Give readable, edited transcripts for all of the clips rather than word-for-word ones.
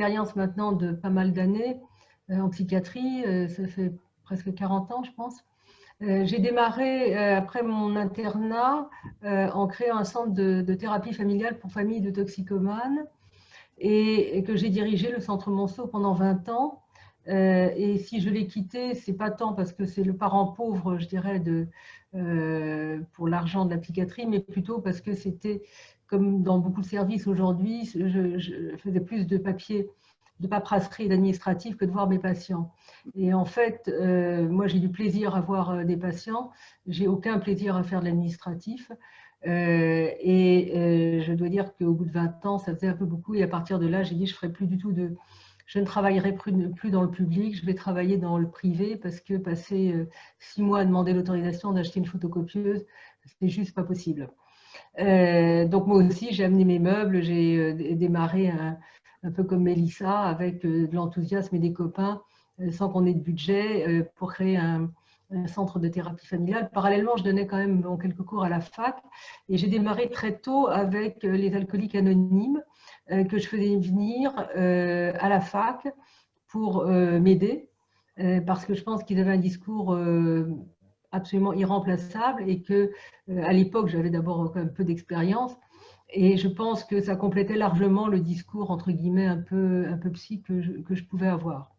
expérience maintenant de pas mal d'années en psychiatrie, ça fait presque 40 ans, je pense. J'ai démarré après mon internat en créant un centre de thérapie familiale pour familles de toxicomanes et que j'ai dirigé le centre Monceau pendant 20 ans. Et si je l'ai quitté, c'est pas tant parce que c'est le parent pauvre, je dirais, pour l'argent de la psychiatrie, mais plutôt parce que c'était, comme dans beaucoup de services aujourd'hui, je faisais plus de papier, de paperasserie et d'administratif que de voir mes patients. Et en fait, moi j'ai du plaisir à voir des patients, j'ai aucun plaisir à faire de l'administratif. Je dois dire qu'au bout de 20 ans, ça faisait un peu beaucoup. Et à partir de là, j'ai dit, je ne travaillerai plus dans le public, je vais travailler dans le privé parce que passer 6 mois à demander l'autorisation d'acheter une photocopieuse, c'est juste pas possible. Donc moi aussi, j'ai amené mes meubles, j'ai démarré un peu comme Mélissa, avec de l'enthousiasme et des copains, sans qu'on ait de budget, pour créer un centre de thérapie familiale. Parallèlement, je donnais quand même quelques cours à la fac et j'ai démarré très tôt avec les alcooliques anonymes que je faisais venir à la fac pour m'aider parce que je pense qu'ils avaient un discours absolument irremplaçable et que à l'époque, j'avais d'abord un peu d'expérience et je pense que ça complétait largement le discours entre guillemets un peu psy que je pouvais avoir.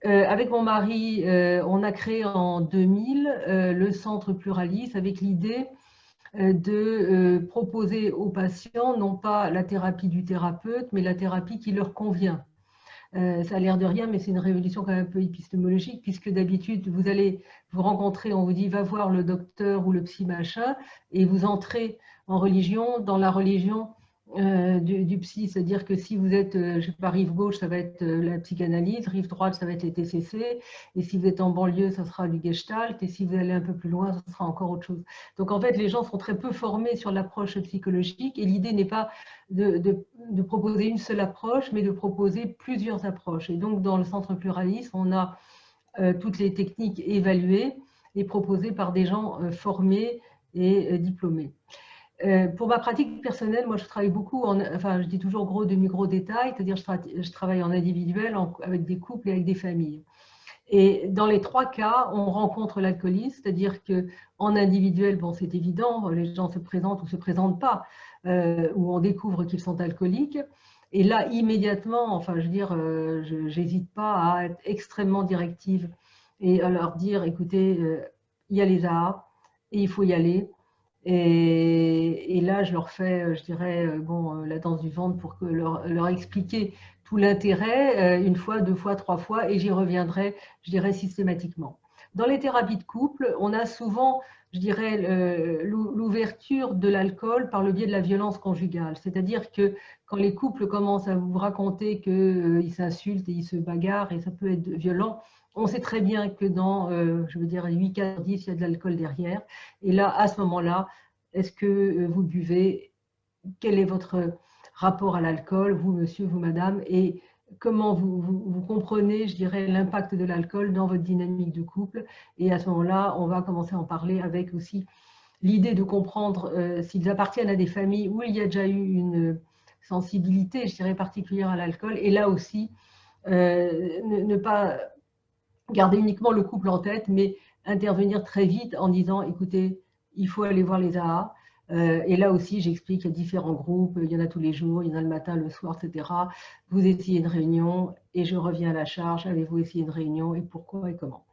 Avec mon mari, on a créé en 2000 le centre Pluralis avec l'idée de proposer aux patients non pas la thérapie du thérapeute, mais la thérapie qui leur convient. Ça a l'air de rien, mais c'est une révolution quand même un peu épistémologique, puisque d'habitude, vous allez vous rencontrer, on vous dit, va voir le docteur ou le psy machin, et vous entrez en religion, dans la religion du psy, c'est-à-dire que si vous êtes, je sais pas, rive gauche, ça va être la psychanalyse, rive droite, ça va être les TCC, et si vous êtes en banlieue, ça sera du gestalt, et si vous allez un peu plus loin, ça sera encore autre chose. Donc en fait, les gens sont très peu formés sur l'approche psychologique, et l'idée n'est pas de proposer une seule approche, mais de proposer plusieurs approches. Et donc dans le centre Pluralis, on a toutes les techniques évaluées et proposées par des gens formés et diplômés. Pour ma pratique personnelle, moi je travaille beaucoup, enfin je dis toujours gros, demi-gros détails, c'est-à-dire je travaille en individuel avec des couples et avec des familles. Et dans les trois cas, on rencontre l'alcoolisme, c'est-à-dire qu'en individuel, bon c'est évident, les gens se présentent ou ne se présentent pas, où on découvre qu'ils sont alcooliques. Et là, immédiatement, enfin je veux dire, je n'hésite pas à être extrêmement directive et à leur dire, écoutez, il y a les AA et il faut y aller. Et là, je leur fais, je dirais, bon, la danse du ventre pour leur expliquer tout l'intérêt, une fois, deux fois, trois fois, et j'y reviendrai, je dirais, systématiquement. Dans les thérapies de couple, on a souvent, je dirais, l'ouverture de l'alcool par le biais de la violence conjugale. C'est-à-dire que quand les couples commencent à vous raconter qu'ils s'insultent et ils se bagarrent, et ça peut être violent, on sait très bien que dans, je veux dire, 8 cas sur 10, il y a de l'alcool derrière. Et là, à ce moment-là, est-ce que vous buvez? Quel est votre rapport à l'alcool, vous, monsieur, vous, madame? Et comment vous comprenez, je dirais, l'impact de l'alcool dans votre dynamique de couple? Et à ce moment-là, on va commencer à en parler avec aussi l'idée de comprendre s'ils appartiennent à des familles où il y a déjà eu une sensibilité, je dirais, particulière à l'alcool. Et là aussi, ne pas garder uniquement le couple en tête, mais intervenir très vite en disant, écoutez, il faut aller voir les AA. Et là aussi, j'explique, il y a différents groupes, il y en a tous les jours, il y en a le matin, le soir, etc. Vous essayez une réunion et je reviens à la charge. Avez-vous essayé une réunion et pourquoi et comment?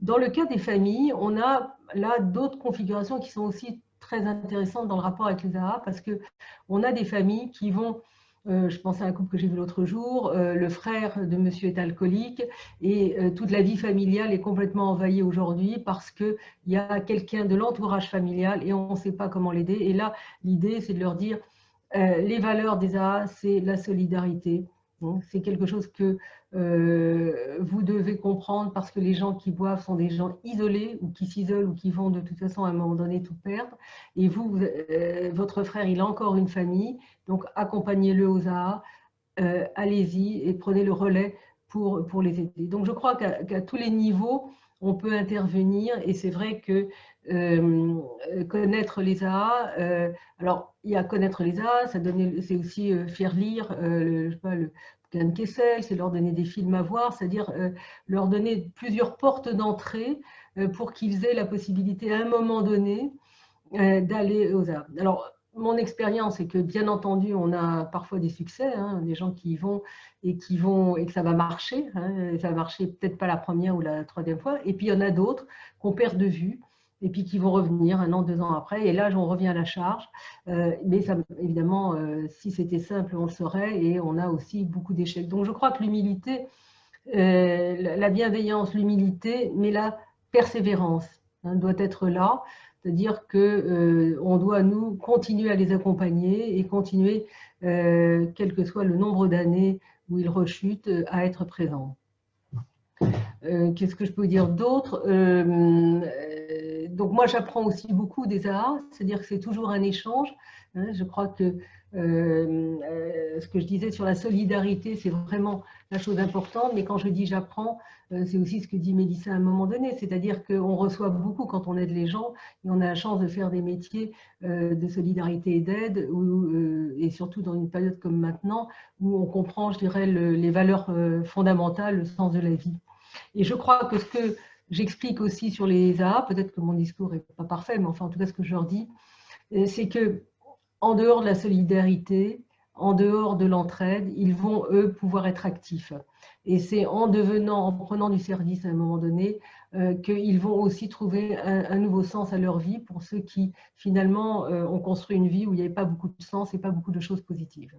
Dans le cas des familles, on a là d'autres configurations qui sont aussi très intéressantes dans le rapport avec les AA parce qu'on a des familles qui vont je pense à un couple que j'ai vu l'autre jour, le frère de monsieur est alcoolique et toute la vie familiale est complètement envahie aujourd'hui parce qu'il y a quelqu'un de l'entourage familial et on ne sait pas comment l'aider. Et là, l'idée, c'est de leur dire, les valeurs des AA, c'est la solidarité. C'est quelque chose que vous devez comprendre parce que les gens qui boivent sont des gens isolés ou qui s'isolent ou qui vont de toute façon à un moment donné tout perdre. Et vous, votre frère, il a encore une famille, donc accompagnez-le aux AA, allez-y et prenez le relais pour les aider. Donc je crois qu'à tous les niveaux, on peut intervenir et c'est vrai que connaître les AA, alors il y a connaître les AA, c'est aussi faire lire je sais pas, le Gan Kessel, c'est leur donner des films à voir, c'est-à-dire leur donner plusieurs portes d'entrée pour qu'ils aient la possibilité à un moment donné d'aller aux arts. Alors, mon expérience est que, bien entendu, on a parfois des succès, hein, des gens qui y vont et que ça va marcher. Hein, ça va marcher peut-être pas la première ou la troisième fois. Et puis, il y en a d'autres qu'on perd de vue et puis qui vont revenir 1 an, 2 ans après. Et là, on revient à la charge. Mais ça, évidemment, si c'était simple, on le saurait. Et on a aussi beaucoup d'échecs. Donc, je crois que l'humilité, la bienveillance, l'humilité, mais la persévérance doit être là. C'est-à-dire qu'on doit, nous, continuer à les accompagner et continuer, quel que soit le nombre d'années où ils rechutent, à être présents. Qu'est-ce que je peux dire d'autre? Donc moi, j'apprends aussi beaucoup des AHA, c'est-à-dire que c'est toujours un échange. Hein, je crois que ce que je disais sur la solidarité, c'est vraiment la chose importante, mais quand je dis j'apprends, c'est aussi ce que dit Mélissa à un moment donné, c'est-à-dire qu'on reçoit beaucoup quand on aide les gens, et on a la chance de faire des métiers de solidarité et d'aide, et surtout dans une période comme maintenant, où on comprend, je dirais, les valeurs fondamentales, le sens de la vie. Et je crois que ce que j'explique aussi sur les AA, peut-être que mon discours n'est pas parfait, mais enfin en tout cas ce que je leur dis, c'est que en dehors de la solidarité, en dehors de l'entraide, ils vont, eux, pouvoir être actifs. Et c'est en prenant du service à un moment donné, qu'ils vont aussi trouver un nouveau sens à leur vie pour ceux qui, finalement, ont construit une vie où il n'y avait pas beaucoup de sens et pas beaucoup de choses positives.